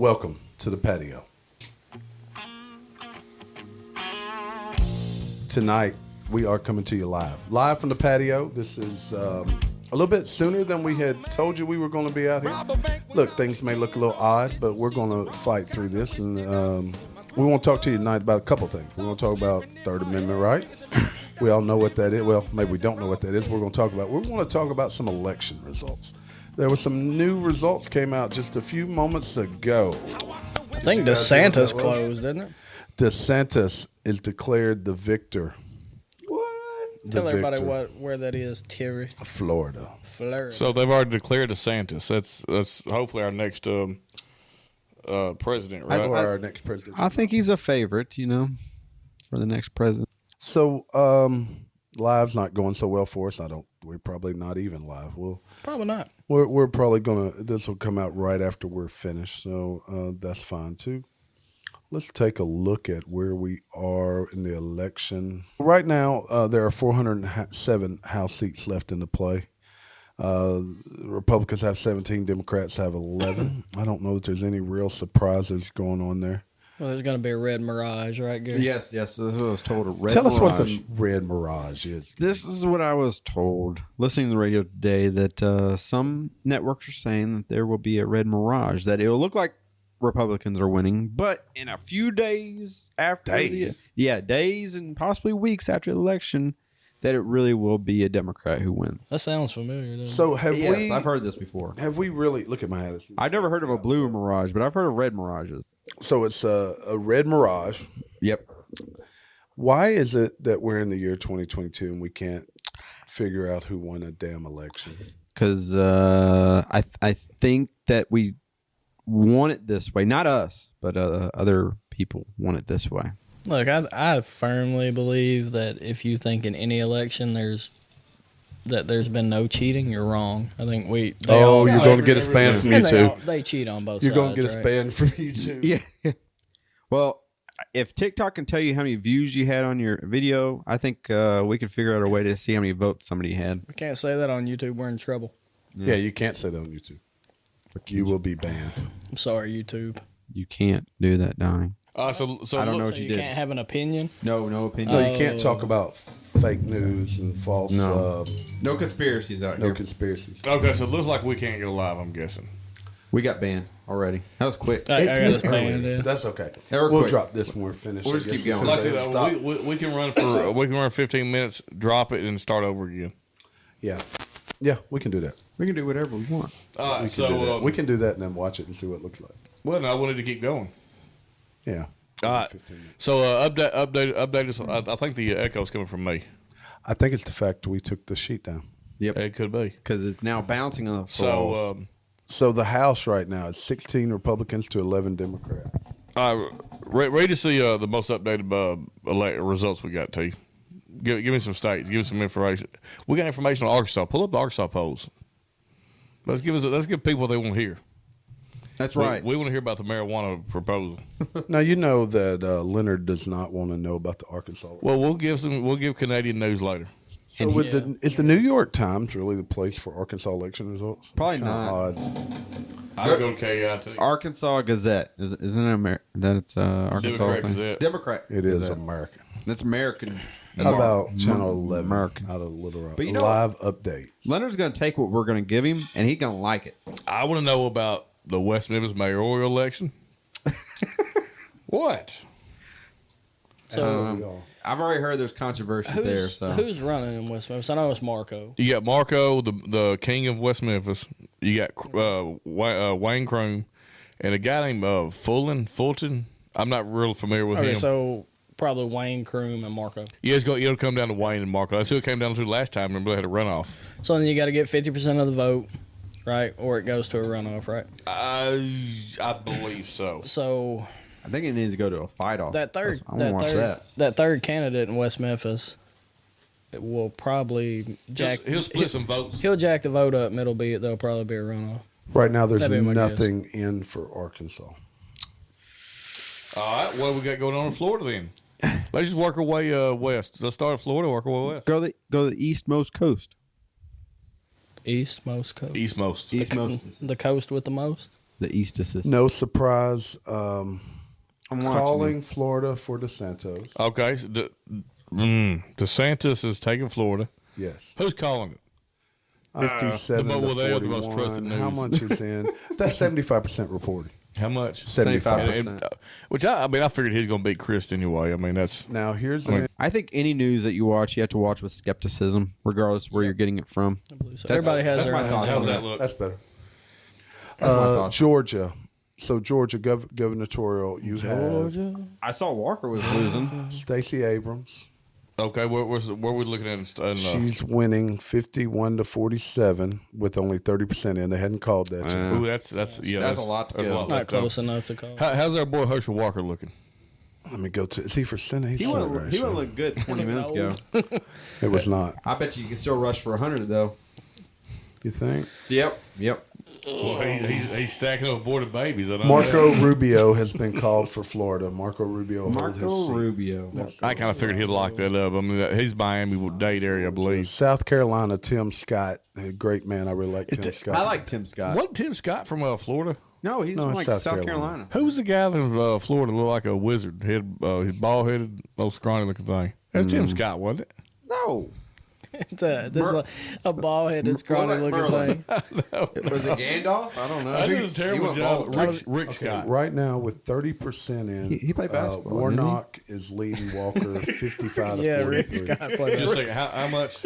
Welcome to the patio. Tonight, we are coming to you live from the patio. This is a little bit sooner than we had told you we were going to be out here. Look, things may look a little odd, but we're going to fight through this, and we want to talk to you tonight about a couple things. We're going to talk about Third Amendment right. We all know what that is. Well, maybe we don't know what that is. We're going to talk about some election results. There were some new results came out just a few moments ago. I think DeSantis closed, didn't it? DeSantis is declared the victor. What? Tell everybody where that is, Terry. Florida. So they've already declared DeSantis. That's hopefully our next president, right? Or our next president. I think he's a favorite, for the next president. So, live's not going so well for us. We're probably not even live. Probably not. We're probably this will come out right after we're finished. So, that's fine too. Let's take a look at where we are in the election. Right now, there are 407 House seats left in the play. Republicans have 17, Democrats have 11. I don't know if there's any real surprises going on there. Well, there's going to be a red mirage, right, Gary? Yes. This is what I was told. Tell us what the red mirage is. This is what I was told listening to the radio today, that some networks are saying that there will be a red mirage, that it will look like Republicans are winning, but in a few days after days and possibly weeks after the election, that it really will be a Democrat who wins. That sounds familiar, doesn't it? So I've heard this before. Have we really? Look at my hat. I've never heard of a blue mirage, but I've heard of red mirages. So it's a red mirage. Yep. Why is it that we're in the year 2022 and we can't figure out who won a damn election? Because I think that we want it this way. Not us, but other people want it this way. Look, I firmly believe that if you think in any election there's been no cheating, you're wrong. I think you're going to get us banned from YouTube. They cheat on both sides. You're going to get us banned from YouTube. Yeah. Well, if TikTok can tell you how many views you had on your video, I think we could figure out a way to see how many votes somebody had. We can't say that on YouTube. We're in trouble. Yeah, you can't say that on YouTube. You will be banned. I'm sorry, YouTube. You can't do that, Donnie. So I don't know what you did. Can't have an opinion. No opinion. No, you can't talk about fake news and false. No conspiracies out here. No conspiracies. Okay, so it looks like we can't go live, I'm guessing. We got banned already. That was quick. I got us banned. Yeah. That's okay. We'll drop this when we're finished. We'll just keep going. Like I said, we can run 15 minutes, drop it, and start over again. Yeah, we can do that. We can do whatever we want. We can do that and then watch it and see what it looks like. Well, no, I wanted to keep going. Yeah. All right. So update us. I think the echo's coming from me. I think it's the fact we took the sheet down. Yep. It could be. Because it's now bouncing on the floor. So the House right now is 16 Republicans to 11 Democrats. Read us the most updated results we got, T. Give me some states. Give me some information. We got information on Arkansas. Pull up the Arkansas polls. Let's give people what they want to hear. That's right. We want to hear about the marijuana proposal. Now you know that Leonard does not want to know about the Arkansas. Well, we'll give Canadian news later. So is the New York Times really the place for Arkansas election results? Probably not. Odd. I'll go to KIT. Arkansas Gazette. Isn't it Arkansas Democrat thing? Gazette. Democrat. It is American. That's American. How about Channel 11 American. out of Little Rock? But live update. Leonard's going to take what we're going to give him, and he's going to like it. I want to know about the West Memphis mayoral election. What? So I've already heard there's controversy there. So who's running in West Memphis? I know it's Marco. You got Marco, the king of West Memphis. You got Wayne Kroom, and a guy named Fulton. I'm not real familiar with him. Okay, so probably Wayne, Kroom, and Marco. Yeah, it'll come down to Wayne and Marco. That's who it came down to last time. Remember, they had a runoff. So then you got to get 50% of the vote, right? Or it goes to a runoff, right? I believe so. So I think it needs to go to a fight-off. That third candidate in West Memphis, it will probably he'll split some votes. He'll jack the vote up, and there'll probably be a runoff. Right now, there's nothing in for Arkansas. All right, what do we got going on in Florida then? Let's just work our way west. Let's start in Florida, work our way west. Go to the eastmost coast. Eastmost coast. Eastmost. Eastmost. The coast with the most. The Eastis's. No surprise. I'm watching Calling Florida for DeSantos. Okay. So DeSantis is taking Florida. Yes. Who's calling it? 57 the- well, to they are the most 41. trusted How news. much is in? That's 75% reporting. How much? 75%. Which I mean, I figured he's going to beat Chris anyway. I mean, that's Now, here's I think any news that you watch, you have to watch with skepticism, regardless of where you're getting it from. I believe so. Everybody has their my own. thoughts how's on that look? That's better. That's my thoughts. Georgia. So, Georgia gubernatorial, you Georgia. I saw Walker was losing. have Stacey Abrams. Okay. Where are we looking at? She's winning 51 to 47 with only 30% in. They hadn't called that yet. Ooh, that's yeah. That's a lot to that's go. lot Not left over. close enough to call. How's our boy Herschel Walker looking? Let me go to. Is he for Senate? He's He Senate wouldn't race, right? look good 20 minutes ago. It was not. I bet you can still rush for 100 though. You think? Yep. Well, he's stacking up aborted babies. I know that. Marco Rubio has been called for Florida. Marco Rubio holds his Marco seat. Rubio. I kind of figured he'd lock that up. I mean, he's Miami-Dade area, I believe. South Carolina, Tim Scott, a great man. I really like Tim Scott. I like Tim Scott. Wasn't Tim Scott from Florida? No, he's No, from it's like South South Carolina. Carolina. Who was the guy from Florida looked like a wizard? He's bald-headed, little scrawny-looking thing. That's Tim Scott, wasn't it? No. It's a ball-headed, scrawny-looking Merlin. thing. Was it Gandalf? I don't know. I did a He terrible went job. bald. Rick Scott. Right now, with 30% in, He played basketball, Warnock is leading Walker 55 to Yeah, 43. Rick Scott played. Just a second. How much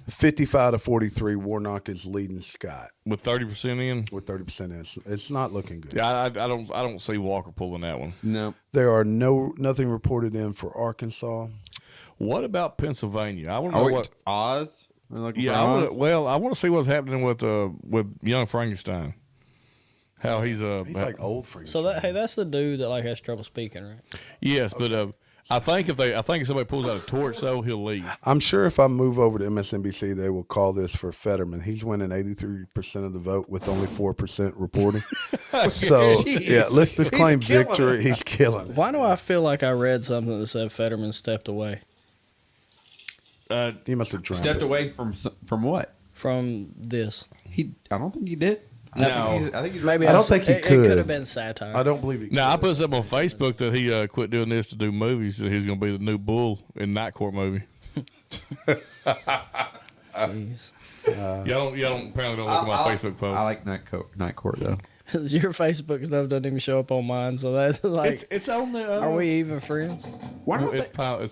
55 to 43. Warnock is leading Scott with 30% in? with 30% in. It's not looking good. Yeah, I don't see Walker pulling that one. No. There are nothing reported in for Arkansas. What about Pennsylvania? I want to know what. Oz? We're looking Yeah, for Oz? I want to see what's happening with young Frankenstein. How he's He's like old for So that's the dude that like has trouble speaking, right? yes, but I think if somebody pulls out a torch, though, he'll leave. I'm sure if I move over to MSNBC, they will call this for Fetterman. He's winning 83% of the vote with only 4% reporting. So, yeah, let's just claim killing victory. He's killing it. Why do I feel like I read something that said Fetterman stepped away He must have drowned Stepped it. away from what? from this? I don't think he did. No. I think he's Maybe I don't think he it could. could have been satire. I don't believe he Now, I could. put something on Facebook that he quit doing this to do movies, that he's going to be the new Bull in Night Court movie. Jeez. Y'all don't apparently don't look at my Facebook post. I like Night Court though. Your Facebook stuff doesn't even show up on mine, so that's like, it's on the. are we even friends? Why don't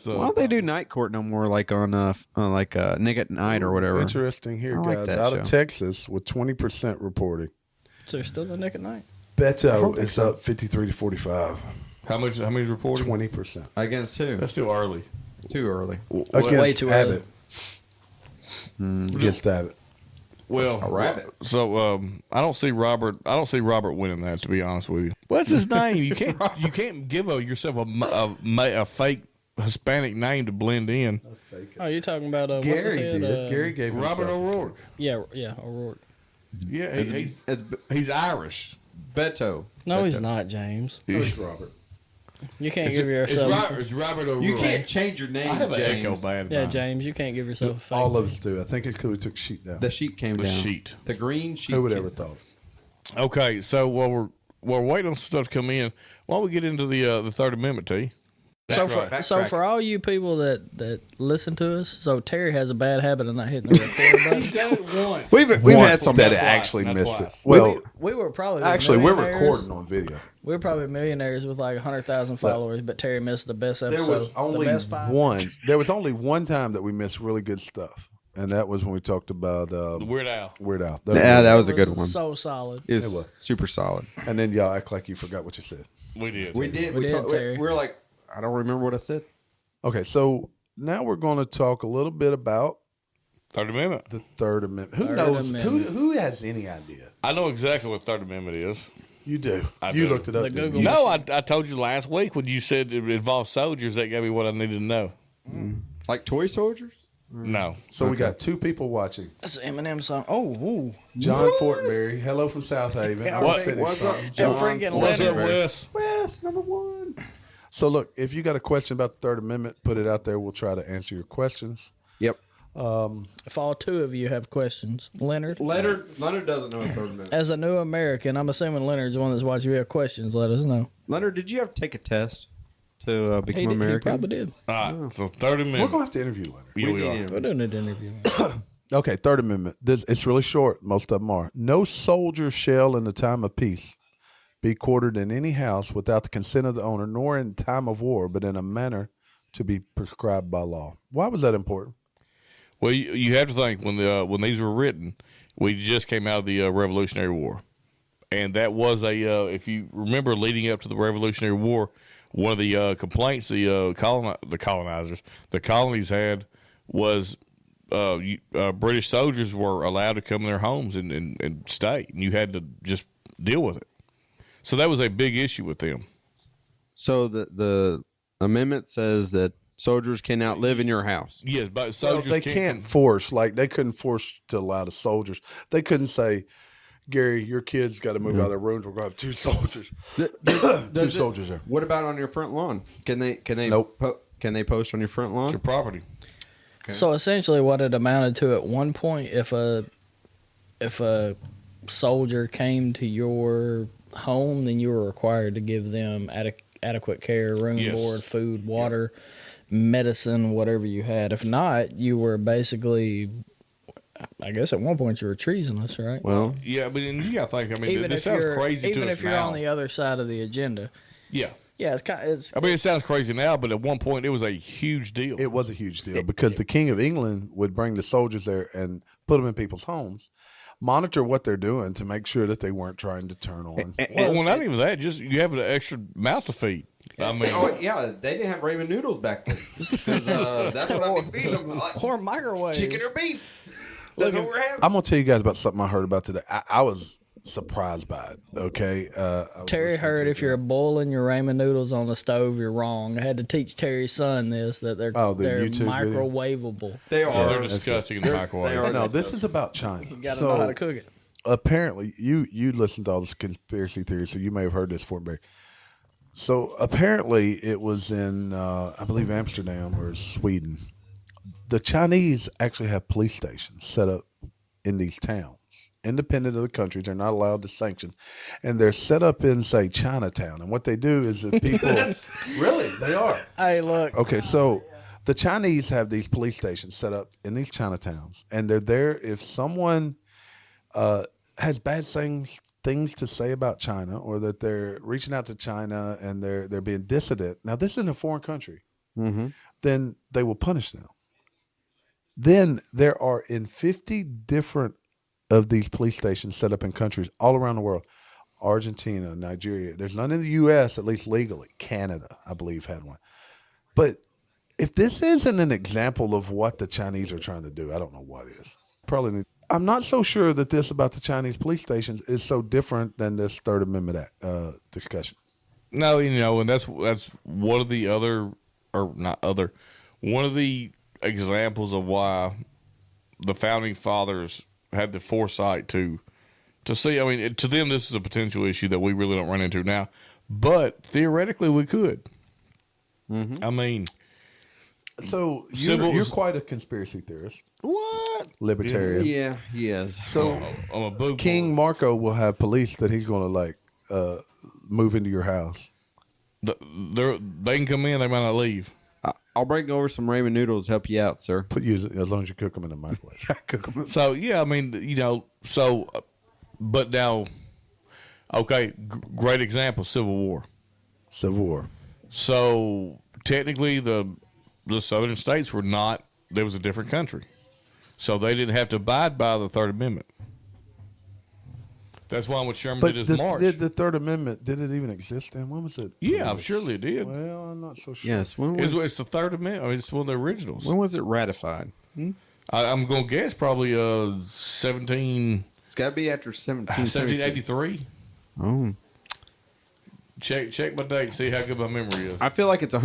Why they do Night Court no more? Like on Nick at Night or whatever. Interesting here, I like guys. that Out show. of Texas with 20% reporting. So they're still the Nick at Night. Beto is up 53 to 45. How much is reported? 20%. Against who? That's still early. Too early. Against way too early. Abbott. Against Abbott. Well, A rabbit. So I don't see Robert winning that. To be honest with you, what's his name? You can't give yourself a fake Hispanic name to blend in. Oh, you're talking about what's his Gary head? did. Gary gave Robert himself- O'Rourke. Yeah, O'Rourke. Yeah, It's he's Irish. Beto. No, Beto. he's not, James. It's Robert. You can't give yourself. It's Robert O'Rourke. You can't change your name, I have an James. echo bad. Yeah, mind. James, you can't give yourself a fake. All of us do. I think it's because we took sheet down. The sheet came The down. sheet. The green sheet. Who would came- ever thought? Okay, so while we're waiting on some stuff to come in, why don't we get into the Third Amendment, T? So That's for, right. for all you people that listen to us, so Terry has a bad habit of not hitting the record button. He's done it once. We've had some Not that twice, actually not missed twice. it. Well, we were probably actually, we're millionaires. recording on video. We're probably millionaires with like 100,000 followers, but Terry missed the best There episode. was only the best five. one. There was only one time that we missed really good stuff, and that was when we talked about Weird Al. Weird Al. Yeah, that was a good one. So solid. It was. was super solid. And then y'all act like you forgot what you said. We did. We did. We did, Terry. We were like, I don't remember what I said. Okay, so now we're going to talk a little bit about Third Amendment. the Third Amendment. Who Third knows? Amendment. Who has any idea? I know exactly what Third Amendment is. You do. I You do. looked it up. The didn't Google you? No, I told you last week when you said it involved soldiers. That gave me what I needed to know. Like toy soldiers? No. So we got two people watching. That's an Eminem song. Oh, ooh. John Fortenberry, hello from South Haven. Yeah, Our what- finish what's song. up, Joe freaking What's up, Leonard. Wes? West, number one. So look, if you got a question about the Third Amendment, put it out there. We'll try to answer your questions. Yep. If all two of you have questions, Leonard, Leonard doesn't know a third amendment. as a new American, I'm assuming Leonard's the one that's watching. If you have questions, let us know. Leonard, did you have to take a test to become He American? probably did. All right, so 30 We're minutes. gonna have to interview Leonard. Yeah, we are. We're doing an interview. Okay, Third Amendment. It's really short. Most of them are. No soldier shall, in the time of peace, be quartered in any house without the consent of the owner, nor in time of war, but in a manner to be prescribed by law. Why was that important? Well, you have to think when these were written, we just came out of the Revolutionary War, and that was if you remember, leading up to the Revolutionary War, one of the complaints the colonies had was British soldiers were allowed to come in their homes and stay, and you had to just deal with it. So that was a big issue with them. So the amendment says that soldiers cannot live in your house. Yes, but soldiers They can't force, like they couldn't force to allow the soldiers. They couldn't say, Gary, your kids got to move out of their rooms. We're going to have two soldiers. Two soldiers there. What about on your front lawn? Can they Nope. Can they post on your front lawn? It's your property. Okay. So essentially, what it amounted to at one point, if a soldier came to your home, then you were required to give them adequate care, room, Yes. board, food, water, medicine, whatever you had. If not, you were basically, I guess at one point you were treasonous, right? Well, Yeah, but you got to think. I mean, this sounds crazy to us now. even if you're on the other side of the agenda. Yeah. Yeah, it's I mean, it sounds crazy now, but at one point it was a huge deal. It was a huge deal because the King of England would bring the soldiers there and put them in people's homes, monitor what they're doing to make sure that they weren't trying to turn on. well, not even that. Just you have an extra mouth to feed. I mean, oh yeah, they didn't have ramen noodles back then. 'Cause, that's what I'd be feeding them. Like, or microwave. chicken or beef. That's what we're having. I'm gonna tell you guys about something I heard about today. I was surprised by it. Okay, I was Terry listening heard to if you're boiling your ramen noodles on the stove, you're wrong. I had to teach Terry's son this, that they're Oh, the they're YouTube video? microwavable. They yeah, are. they're disgusting in the microwave. they are. No, this is about China. You got to know how to cook it. Apparently, you listened to all this conspiracy theory, so you may have heard this, Fort Barry. So apparently, it was in I believe Amsterdam or Sweden. The Chinese actually have police stations set up in these towns, independent of the countries. They're not allowed to sanction, and they're set up in, say, Chinatown. And what they do is that people really they are. Hey, look. Okay, so the Chinese have these police stations set up in these Chinatowns, and they're there if someone has bad things to say about China, or that they're reaching out to China and they're being dissident. Now, this is in a foreign country. Mm-hmm. Then they will punish them. Then there are in 50 different of these police stations set up in countries all around the world. Argentina, Nigeria. There's none in the U.S., at least legally. Canada, I believe, had one. But if this isn't an example of what the Chinese are trying to do, I don't know what is. Probably need. I'm not so sure that this about the Chinese police stations is so different than this Third Amendment discussion. No, and that's one of the one of the examples of why the founding fathers had the foresight to see. I mean, to them, this is a potential issue that we really don't run into now, but theoretically, we could. Mm-hmm. I mean, so you're quite a conspiracy theorist. What? Libertarian. Yeah, he is. So I'm a boo King boy. Marco will have police that he's going to move into your house. They can come in. They might not leave. I'll bring over some ramen noodles to help you out, sir. Put you as long as you cook them in the microwave. So yeah, I mean, but now, okay, great example, Civil War. Civil War. So technically, the southern states were not. There was a different country, so they didn't have to abide by the Third Amendment. That's why what Sherman did his march. Did the Third Amendment, did it even exist then? When was it? Yeah, I'm surely it did. Well, I'm not so sure. Yes. It's the Third Amendment. I mean, it's one of the originals. When was it ratified? I'm going to guess probably 17. It's got to be after 1776. 1783. Oh. Check my date. See how good my memory is. I feel like it's 100%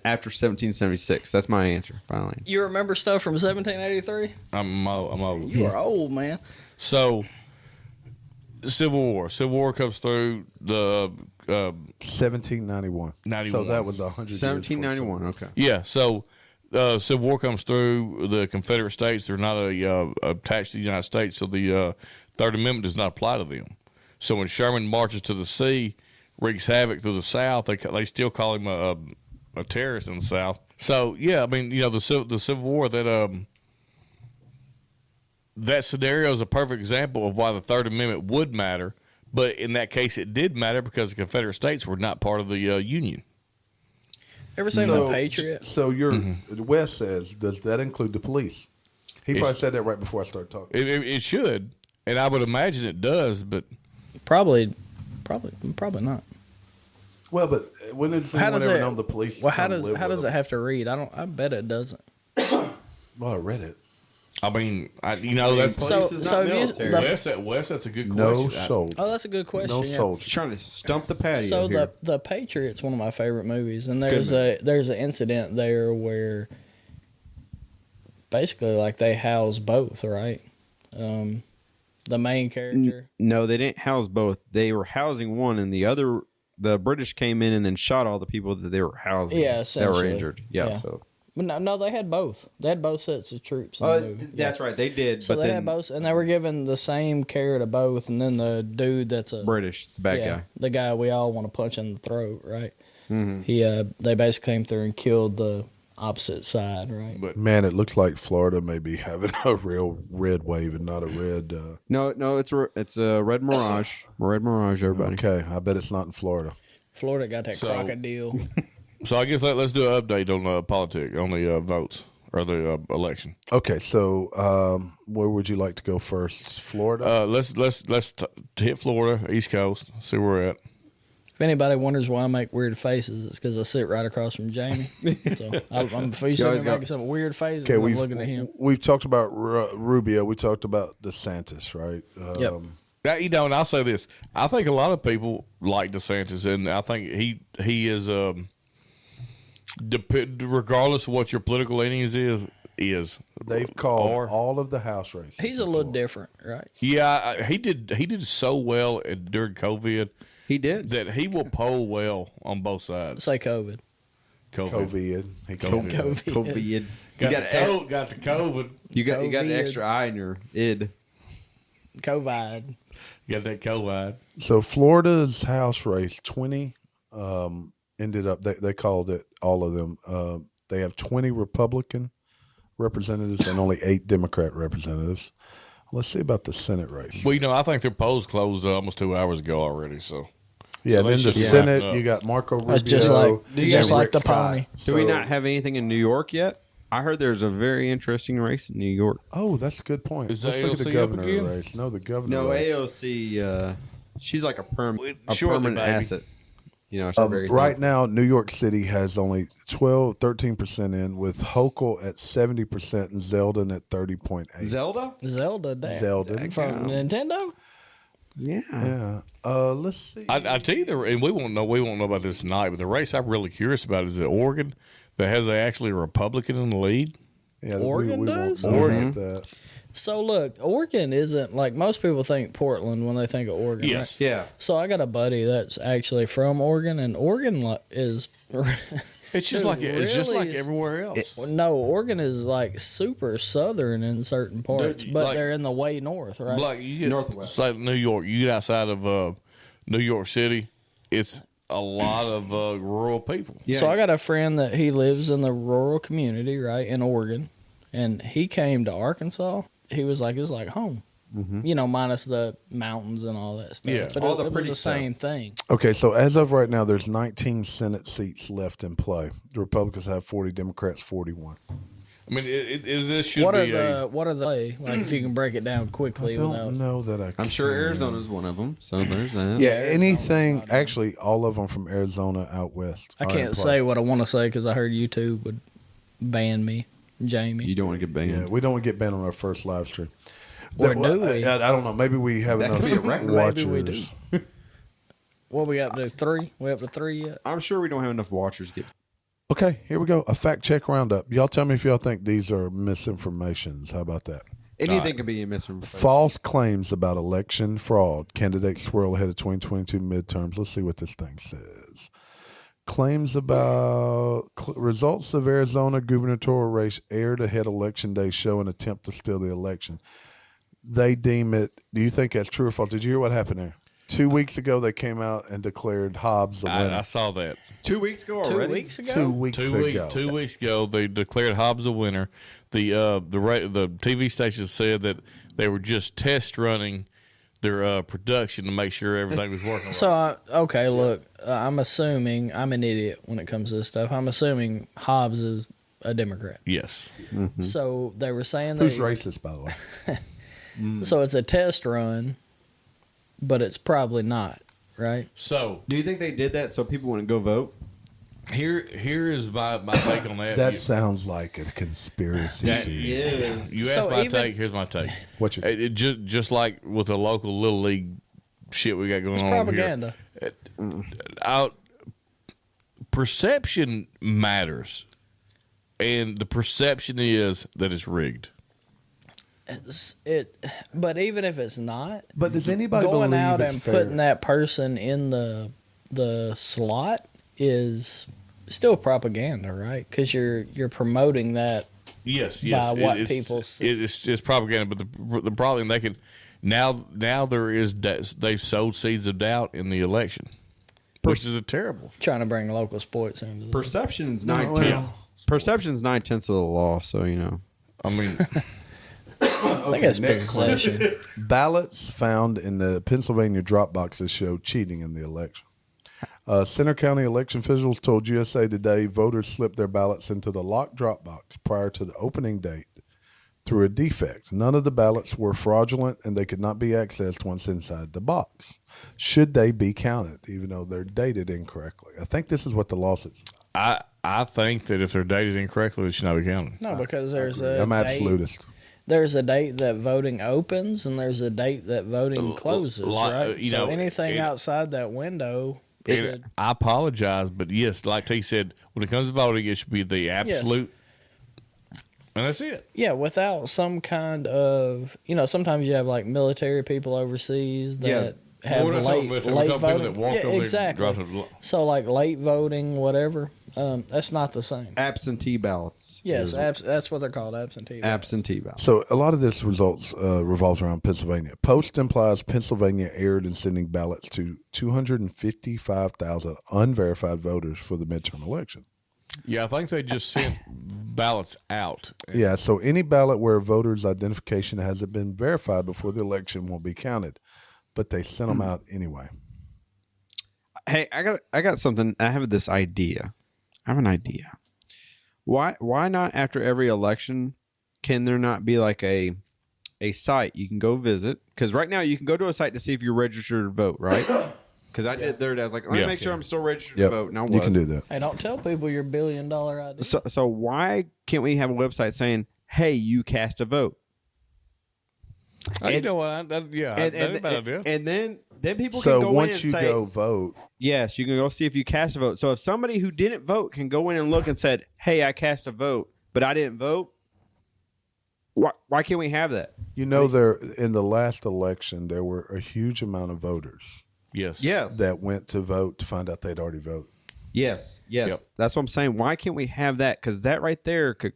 after 1776. That's my answer, finally. You remember stuff from 1783? I'm old. You are old, man. So, Civil War comes through the 1791. 91. So that was 100 1791, years okay. yeah. So Civil War comes through the Confederate States. They're not attached to the United States, so the Third Amendment does not apply to them. So when Sherman marches to the sea, wreaks havoc through the South, they still call him a terrorist in the South. So yeah, I mean, the Civil War, that scenario is a perfect example of why the Third Amendment would matter. But in that case, it did matter because the Confederate States were not part of the Union. Ever seen The Patriot? So Wes says, does that include the police? He probably said that right before I started talking. It should, and I would imagine it does, but Probably not. Well, but when does anyone ever know the police? Well, how does it have to read? I bet it doesn't. Well, I read it. I mean, that's So Wes, that's a good question. No soldiers. Oh, that's a good question. No yeah. soldiers. Trying to stump the patio. So here. the Patriot's one of my favorite movies, and It's there's an incident there where basically like they house both, right? The main character. No, they didn't house both. They were housing one, and the British came in and then shot all the people that they were housing. Yeah, that were essentially. injured. Yeah, Yeah. so. But no, they had both. They had both sets of troops in the movie. That's right, they did. So but they then had both, and they were given the same care to both. And then the dude that's a British, the bad guy. the guy we all want to punch in the throat, right? Mm-hmm. They basically came through and killed the opposite side, right? But Man, it looks like Florida may be having a real red wave and not a red. No, it's a red mirage. Red mirage, everybody. Okay, I bet it's not in Florida. Florida got that crocodile. so I guess let's do an update on politics, on the votes or the election. Okay, so where would you like to go first? Florida. Let's hit Florida, East Coast, see where we're at. If anybody wonders why I make weird faces, it's because I sit right across from Jamie. So if you see me making some weird faces, Okay, I'm we've looking at him. We've talked about Rubio. We talked about DeSantis, right? Yep. Now, and I'll say this: I think a lot of people like DeSantis, and I think he is regardless of what your political leanings is. They've called all of the House races. He's a little different, right? Yeah, he did so well during COVID. He did. That he will poll well on both sides. Say COVID. COVID. COVID. Got the COVID. You got an COVID. extra I in your id. COVID. Got that COVID. So Florida's House race, 20 ended up. They called it all of them. They have 20 Republican representatives and only 8 Democrat representatives. Let's see about the Senate race. Well, I think their polls closed almost 2 hours ago already. So yeah, so then the Senate, you got Marco Rubio. That's just like the pony. Do we not have anything in New York yet? I heard there's a very interesting race in New York. Oh, that's a good point. Is Let's look at the AOC up governor again? race. No, the governor No, race. AOC, she's like a permanent baby. asset. She's very Right now, New York City has only 13% in, with Hochul at 70% and Zeldin at 30.8. Zelda? Zelda. Zeldin. From Nintendo? Yeah. Yeah. Let's see. I tell you, and we won't know about this tonight, but the race I'm really curious about is the Oregon that has actually a Republican in the lead. Yeah, Oregon we does? won't know about that. So look, Oregon isn't like most people think Portland when they think of Oregon. Yes. Right? Yeah. So I got a buddy that's actually from Oregon, and Oregon is It's just like everywhere else. no, Oregon is like super southern in certain parts, Dude, but like- they're in the way north, right? Like you get Northwest. it's like New York. You get outside of New York City, it's a lot of rural people. Yeah. So I got a friend that he lives in the rural community, right, in Oregon, and he came to Arkansas. He was like, it's like home, minus the mountains and all that stuff. Yeah. But All it the was pretty the same thing. Okay, so as of right now, there's 19 Senate seats left in play. The Republicans have 40, Democrats 41. I mean, this should What be are the like if you can break it down quickly I don't without know that I I'm sure can. Arizona's one of them, so there's that. Yeah, Arizona's anything. not Actually, all of them from Arizona out west. I are in can't play. say what I want to say because I heard YouTube would ban me, Jamie. You don't want to get banned. Yeah, we don't get banned on our first live stream. Or do we? I don't know. Maybe we have That enough could be a record. watchers. Maybe we do. What we up to 3? We up to 3 yet? I'm sure we don't have enough watchers. Okay, here we go. A fact check roundup. Y'all tell me if y'all think these are misinformations. How about that? Anything can be a misinformation. False claims about election fraud. Candidates swirl ahead of 2022 midterms. Let's see what this thing says. Claims about results of Arizona gubernatorial race aired ahead election day show an attempt to steal the election. They deem it. Do you think that's true or false? Did you hear what happened there? 2 weeks ago, they came out and declared Hobbs the winner. I saw that. 2 weeks ago already? 2 weeks ago? 2 weeks ago. 2 weeks ago, they declared Hobbs a winner. The TV station said that they were just test running their production to make sure everything was working right. So, okay, look, I'm assuming I'm an idiot when it comes to this stuff. I'm assuming Hobbs is a Democrat. Yes. Mm-hmm. So they were saying Who's that. racist, by the way? So it's a test run, but it's probably not, right? So Do you think they did that so people wouldn't go vote? here is my take on that. That sounds like a conspiracy. Is. You asked So my even- take. Here's my take. What's your It just like with the local little league shit we got going It's on propaganda. here. Perception matters, and the perception is that it's rigged. But even if it's not, But does anybody going believe out it's and fair? putting that person in the slot is still propaganda, right? Because you're promoting that. Yes, By what it's, people see. it's propaganda, but the problem they can now there is they've sowed seeds of doubt in the election, which is a terrible. Trying to bring local sports into this. Perception's No, 9/10. Perception's 9/10 of the law, so you know. I mean, I think it's possession. Ballots found in the Pennsylvania drop boxes show cheating in the election. Center County election officials told USA Today voters slipped their ballots into the locked drop box prior to the opening date through a defect. None of the ballots were fraudulent and they could not be accessed once inside the box. Should they be counted, even though they're dated incorrectly? I think this is what the lawsuit's about. I think that if they're dated incorrectly, it should not be counted. No, because there's a I'm date, absolutist. there's a date that voting opens and there's a date that voting closes, right? you So know, anything outside that window And should. I apologize, but yes, like T said, when it comes to voting, it should be the absolute, and that's it. Yeah, without some kind of, sometimes you have like military people overseas that have We're not talking late military, we're talking voting. people that walk Yeah, over there exactly. and drop it. So like late voting, whatever. That's not the same. Absentee ballots. Yes, is that's what they're called, absentee. ballots. absentee ballots. So a lot of this revolves around Pennsylvania. Post implies Pennsylvania erred in sending ballots to 255,000 unverified voters for the midterm election. Yeah, I think they just sent ballots out. Yeah, so any ballot where a voter's identification hasn't been verified before the election won't be counted, but they sent them out anyway. Hey, I got something. I have this idea. I have an idea. Why not after every election can there not be like a site you can go visit? Because right now you can go to a site to see if you're registered to vote, right? Because I did there. I was like, let me Yeah. make sure I'm still registered Yep, to vote. And I was. you can do that. Hey, don't tell people your $1 billion idea. So why can't we have a website saying, "Hey, you cast a vote"? You know what? That ain't a bad idea. And then people So can go in once and you say, go vote, yes, you can go see if you cast a vote. So if somebody who didn't vote can go in and look and said, "Hey, I cast a vote, but I didn't vote," why can't we have that? there in the last election there were a huge amount of voters Yes. that went to vote to find out they'd already voted. Yes. Yep. That's what I'm saying. Why can't we have that? Because that right there could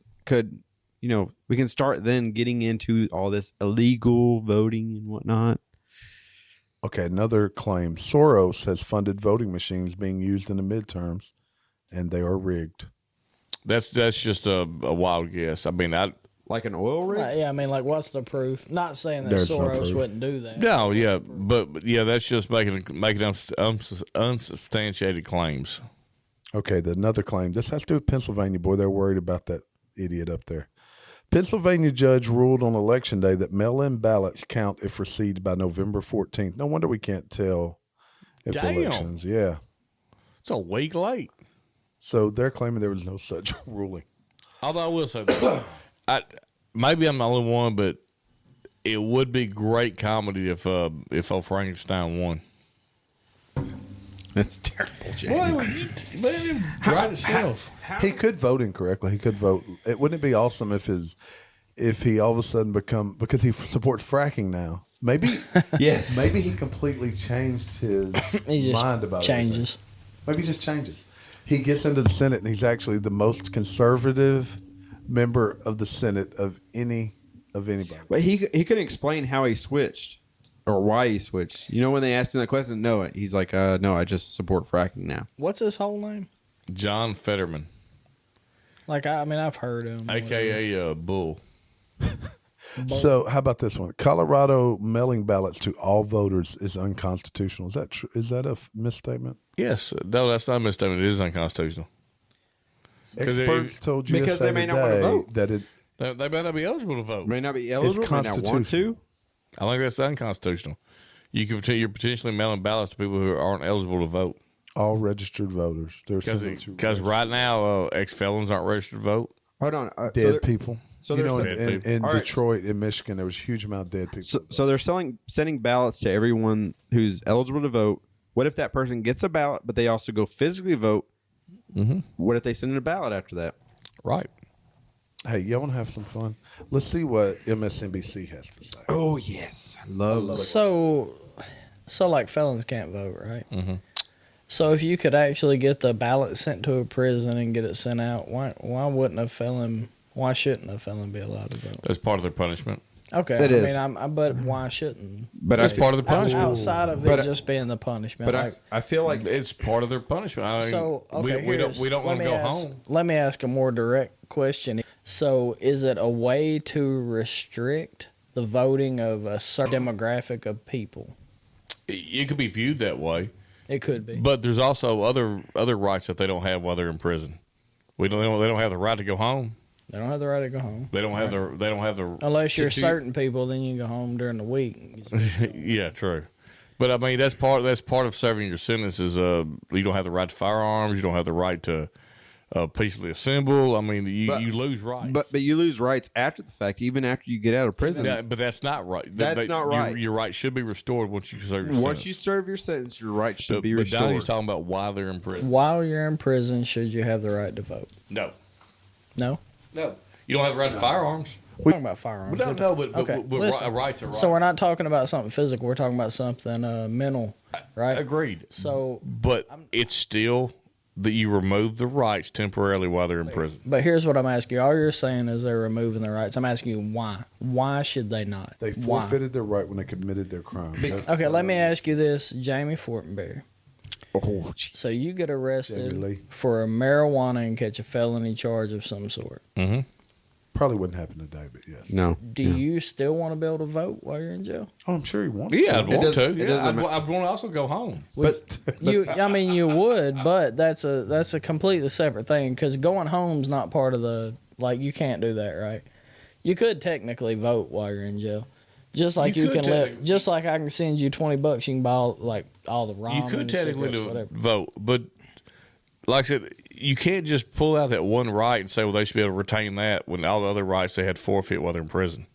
we can start then getting into all this illegal voting and whatnot. Okay, another claim. Soros has funded voting machines being used in the midterms, and they are rigged. That's just a wild guess. I mean, Like an oil rig? Yeah, I mean, like, what's the proof? Not saying that There's no Soros proof. wouldn't do that. no, yeah, but yeah, that's just making unsubstantiated claims. Okay, another claim. This has to do with Pennsylvania. Boy, they're worried about that idiot up there. Pennsylvania judge ruled on Election Day that mail-in ballots count if received by November 14th. No wonder we can't tell if the Damn. elections. Yeah. It's a week late. So they're claiming there was no such ruling. Although I will say this, maybe I'm the only one, but it would be great comedy if old Frankenstein won. That's terrible, Jay. Well, let him write itself. He could vote incorrectly. He could vote. Wouldn't it be awesome if he all of a sudden because he supports fracking now? Maybe Yes. maybe he completely changed his He just mind about changes. everything. Maybe he just changes. He gets into the Senate, and he's actually the most conservative member of the Senate of anybody. But he couldn't explain how he switched or why he switched. You know, when they asked him that question, no, he's like, no, I just support fracking now. What's his whole name? John Fetterman, Like, I mean, I've heard him. a.k.a. Bull. So, how about this one? Colorado mailing ballots to all voters is unconstitutional. Is that is that a misstatement? Yes, no, that's not a misstatement. It is unconstitutional. Experts told you because they may not want to vote. that it They may not be eligible to vote. May not be eligible, may not want to. I think that's unconstitutional. You're potentially mailing ballots to people who aren't eligible to vote. all registered voters. Because right now, ex-felons aren't registered to vote. Hold on. dead people. So you know, dead in All right. Detroit, in Michigan, there was a huge amount of dead people. So they're sending ballots to everyone who's eligible to vote. What if that person gets a ballot, but they also go physically vote? Mm-hmm. What if they send in a ballot after that? Right. Hey, y'all want to have some fun? Let's see what MSNBC has to say. Oh yes, love. So like felons can't vote, right? Mm-hmm. So if you could actually get the ballot sent to a prison and get it sent out, why wouldn't a felon? Why shouldn't a felon be allowed to vote? That's part of their punishment. Okay, It is. but why shouldn't? But That's I, part of the punishment. Outside of But it just being the punishment. but like, I feel like It's part of their punishment. I mean, so okay, we don't want to go home. Let me ask a more direct question. So is it a way to restrict the voting of a certain demographic of people? It could be viewed that way, It could be. but there's also other rights that they don't have while they're in prison. They don't have the right to go home. They don't have the right to go home. They don't have the Unless you're to- certain people, then you can go home during the week. Yeah, true. But I mean, that's part of serving your sentence. Is you don't have the right to firearms. You don't have the right to peacefully assemble. I mean, you lose rights. but you lose rights after the fact, even after you get out of prison. But that's not right. That's not right. Your rights should be restored once you serve your sentence. Once you serve your sentence, your rights should be But restored. Donnie's talking about why they're in prison. While you're in prison, should you have the right to vote? No. No? You don't have the right to firearms. We're talking about firearms. But Okay, listen. rights are right. So we're not talking about something physical. We're talking about something mental, right? Agreed. So, But it's still that you remove the rights temporarily while they're in prison. but here's what I'm asking you. All you're saying is they're removing the rights. I'm asking you why. Why should they not? They Why? forfeited their right when they committed their crime. Okay, let me ask you this, Jamie Fortenberry. Oh, geez. So you get Jamie Lee. arrested for marijuana and catch a felony charge of some sort. Mm-hmm. Probably wouldn't happen today, but yes. No. Do you still want to be able to vote while you're in jail? Oh, I'm sure he wants Yeah, to. I'd want to. doesn't- it Yeah, doesn't I'd want to also go home. But I mean, you would, but that's a completely separate thing because going home's not part of the you can't do that, right? You could technically vote while you're in jail, just like You you, could can live. technically- Just like I can send you $20, you can buy all the ramen. You could technically cigarettes, whatever. vote, but like I said, you can't just pull out that one right and say, well, they should be able to retain that when all the other rights they had forfeit while they're in prison.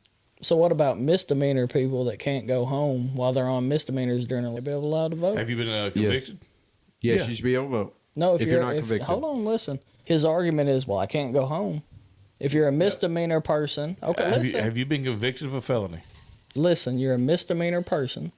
So what about misdemeanor people that can't go home while they're on misdemeanors during the be allowed to vote? Have you been convicted? Yes, Yeah. you should be able to vote. No, if you're not convicted. Hold on, listen. His argument is, well, I can't go home. If you're a misdemeanor person, okay, listen. Have you been convicted of a felony? Listen, you're a misdemeanor person.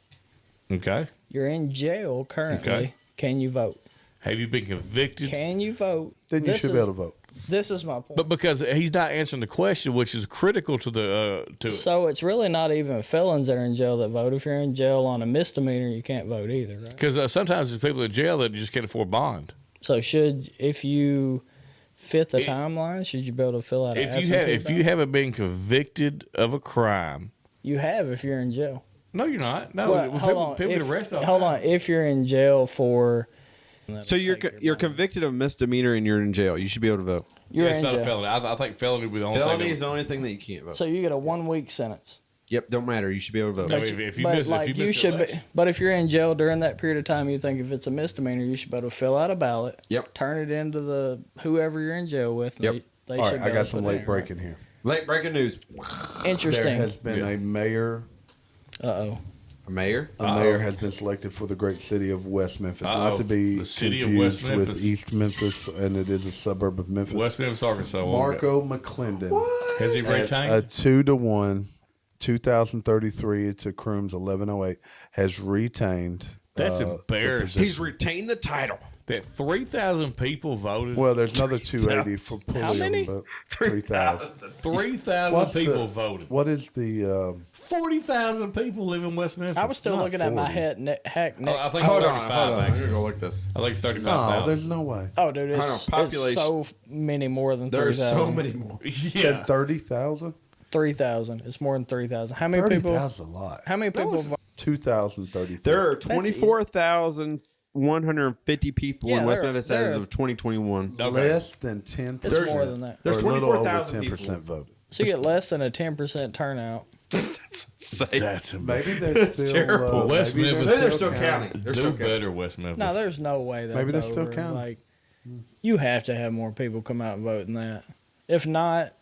Okay. You're in jail currently. Okay. Can you vote? Have you been convicted? Can you vote? then you should be able to vote. This is my point. But because he's not answering the question, which is critical to the So it's really not even felons that are in jail that vote. If you're in jail on a misdemeanor, you can't vote either, right? because sometimes there's people in jail that just can't afford bond. So if you fit the timeline, should you be able to fill out? If you haven't been convicted of a crime, you have if you're in jail. no, you're not. No, Well, when hold people on. get arrested. Hold on. If you're in jail for, So you're convicted of misdemeanor and you're in jail. You should be able to vote. you're It's in not jail. a felony. I think felony would be the only Felony thing. is the only thing that you can't vote. So you get a 1 week sentence. Yep, don't matter. You should be able to vote. I mean, if you but miss, like if you you miss should the be, election. but if you're in jail during that period of time, you think if it's a misdemeanor, you should be able to fill out a ballot. Yep. Turn it into the whoever you're in jail with. and Yep. They All should right, be I able got to some put it late in, breaking here. Late breaking news. right? Interesting. There has been Yeah. a mayor. Uh-oh. A mayor? A mayor has been selected for the great city of West Memphis, Uh-oh. not to be The city of confused West with Memphis. East Memphis, and it is a suburb of Memphis. West Memphis, Arkansas. Marco McClendon, Has he at retained? a 2-1, 2033 to Crooms 1108, has retained. That's embarrassing. He's retained the title. that 3,000 people voted. Well, there's another 280 for Pulliam, many? but 3,000. 3,000 people voted. What is the? 40,000 people live in West Memphis. I was still not looking at my 40. hack neck. I think Hold it's on, 35. hold on. I'm Actually. gonna go look this. I think it's No, 35,000. there's no way. Oh, dude, Hold it's on, population. so many more than There's 3,000. so many more. Yeah. 30,000. 3,000. It's more than 3,000. How many people? 30,000 a lot. How many people? 2,033. There are 24,150 people Yeah, in West there- Memphis there- as of 2021. Okay. Less than 10%. It's more than that. There's Or a little over 24,000 10% people. voted. So you get less than a 10% turnout. That's Maybe they're still terrible. West maybe Memphis- They're still counting. They're Do still counting. better, West Memphis. No, there's no way that's Maybe they're still over. counting. Like, you have to have more people come out and vote than that. If not,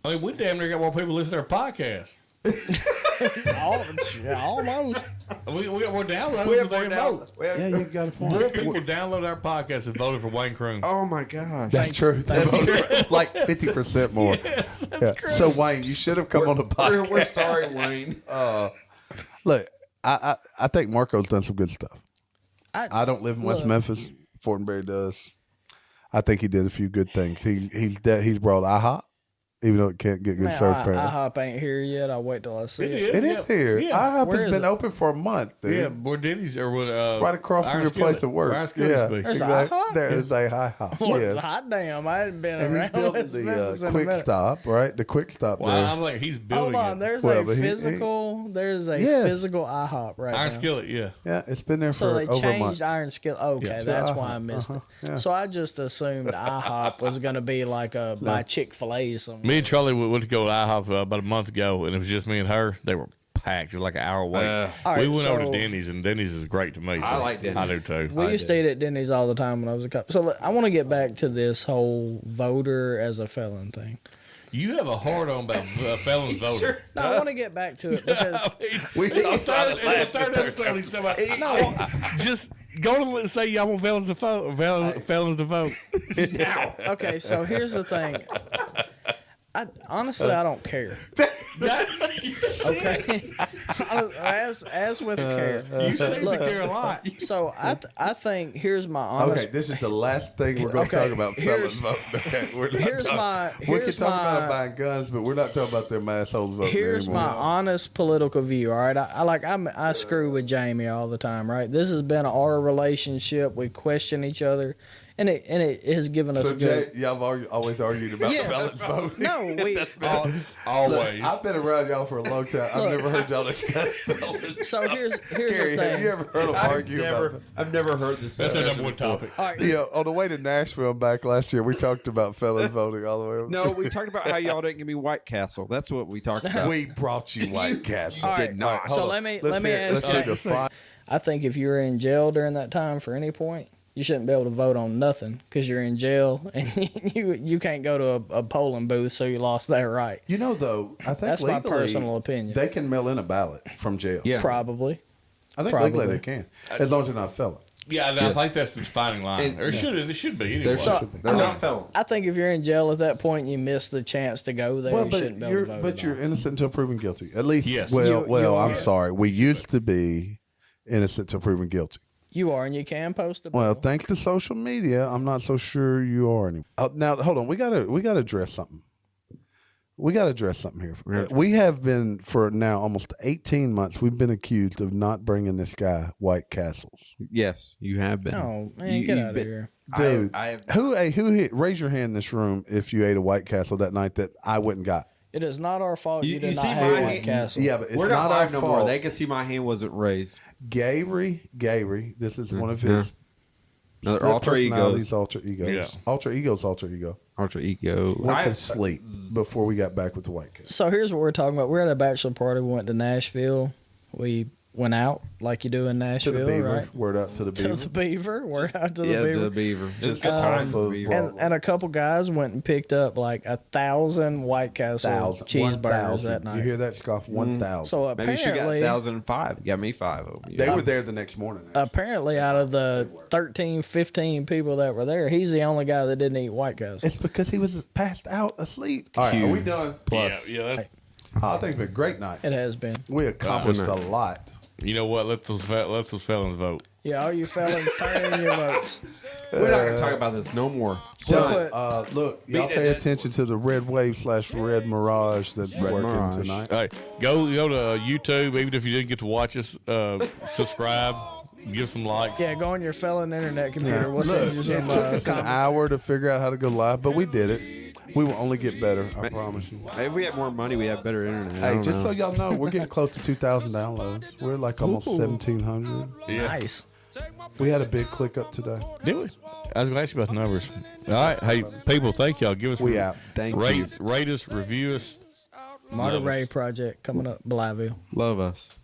I mean, we damn near got more people listening to our podcast. almost. We got more downloads We have than more they down- vote. we have- Yeah, you got a point. More people downloaded our podcast and voted for Wayne Kroon. Oh my gosh. That's true. They voted like 50% more. Yes, Yeah. So Wayne, you should have come on the podcast. We're sorry, Wayne. Look, I think Marco's done some good stuff. I don't live in West look. Memphis. Fortenberry does. I think he did a few good things. He's brought IHOP, even though it can't get good Man, served. Apparently, IHOP ain't here yet. I'll wait till I see it. it is here. Yeah. IHOP Where has is been it? open for a month. Dude. Yeah, where Denny's or what? Right across from Iron your Skillet. place of work. Where Iron Skillet Yeah, used to be. There's exactly. IHOP? There is a IHOP. Well, Yeah, hot damn, I hadn't been and he's around building West Memphis the in a quick minute. stop, right? The quick stop Well, there. I'm like, he's building Hold on, it. there's Well, a but physical. There's a Yes. physical IHOP right Iron now. Skillet, yeah. Yeah, it's been there So for they over a month. changed Iron Skillet. Okay, Yeah. that's To why I IHOP, missed it. yeah. So I just assumed IHOP was going to be like a by Chick-fil-A somewhere. Me and Charlie went to go to IHOP about a month ago, and it was just me and her. They were packed. It was like an hour wait. All We right, went over to so- Denny's, and Denny's is great to me. So I like Denny's. I do too. We used to eat at Denny's all the time when I was a cop. So look, I want to get back to this whole voter as a felon thing. You have a hard on about felons voting. No, I want to get back to it because It's the third episode. He's talking about, just go to say y'all want felons to vote. Felons to vote. okay, so here's the thing. Honestly, I don't care. Okay, as with care. You seem Look, to care a lot. So I think here's my honest. Okay, this is the last thing we're going to Okay, talk about felons voting. Okay, we're not here's talking- my- we can here's talk about my- them buying guns, but we're not talking about them assholes voting Here's anymore. my honest political view. All right, I screw with Jamie all the time. Right, this has been our relationship. We question each other, and it has given us So, good. Jay, y'all have always argued about Yes. felons voting. No, we. Always. I've been around y'all for a long time. I've Look. never heard y'all discuss felons. So here's Gary, the have thing. you ever heard them argue about I've never heard this. That's our discussion number one before. topic. All right, Yeah, on the way to Nashville back last year, we talked about felons voting all the way over. No, we talked about how y'all didn't give me White Castle. That's what we talked about. We brought you White Castle. All right, Did not. so Hold let on. me Let's hear it. ask Let's you hear the this. fi- I think if you were in jail during that time for any point, you shouldn't be able to vote on nothing because you're in jail and you can't go to a polling booth, so you lost that right. You know, though, I think That's my legally, personal opinion. They can mail in a ballot from jail. Yeah. Probably. I think Probably. legally they can, as long as they're not a felon. Yeah, I think that's the defining line. And- Or it should be anyway. They're not felons. I think if you're in jail at that point and you miss the chance to go there, you shouldn't be able to vote. but at you're all. innocent until proven guilty. At least, Yes. well, You I'm are. sorry. We used to be innocent until proven guilty. You are, and you can post a bill. Well, thanks to social media, I'm not so sure you are anymore. Now, hold on. We gotta address something. We gotta address something here. We have been for now almost 18 months. We've been accused of not bringing this guy White Castles. Yes, you have been. No, man, get out of here. Dude, I have- who raise your hand in this room if you ate a White Castle that night that I went and got? It is not our fault you, You did see not my have hand? White Castle. Yeah, but it's We're not not our live no fault. more. They can see my hand wasn't raised. Gary, this is one of Yeah. his Another split alter ego. personalities, alter egos. Yeah. Alter ego. Alter ego. Went to sleep before we got back with the White Castle. So here's what we're talking about. We're at a bachelor party. We went to Nashville. We went out like you do in To Nashville, the Beaver. right? Word out to the To Beaver. the Beaver. We're out to the Yeah, Beaver. to the Beaver. Just Just good time for off the of Beaver. And a couple guys went and picked up like 1,000 White Castle cheeseburgers 1,000. that night. You hear that, Scoff? 1,000. So Maybe you should got apparently, 1,005. Got me 5 over you. they were there the next morning. apparently out of the 13, 15 people that were there, he's the only guy that didn't eat White Castle. It's because he was passed out asleep. All right, Q are we done? Plus. Yeah. I think it's been a great night. It has been. We accomplished Good a night. lot. You know what? Let those felons vote. Yeah, all you felons, turn in your votes. We're not gonna talk about this no more. Done. Look, y'all pay attention to the Red Wave / Red Mirage that's Red working Mirage. tonight. Hey, go to YouTube. Even if you didn't get to watch us, subscribe, give some likes. Yeah, go on your felon internet computer. We'll send you Look, some it took us an comments. hour to figure out how to go live, but we did it. We will only get better, I promise you. If we had more money, we have better internet. I Hey, don't just know. so y'all know, we're getting close to 2,000 downloads. We're like almost 1,700. Yeah. Nice. We had a big click up today. Did we? I was going to ask you about the numbers. All right. Hey, people, thank y'all. Give us We out. Thank rate, you. Rate us, review us. Monterey Love us. Project coming up, Blyville. Love us.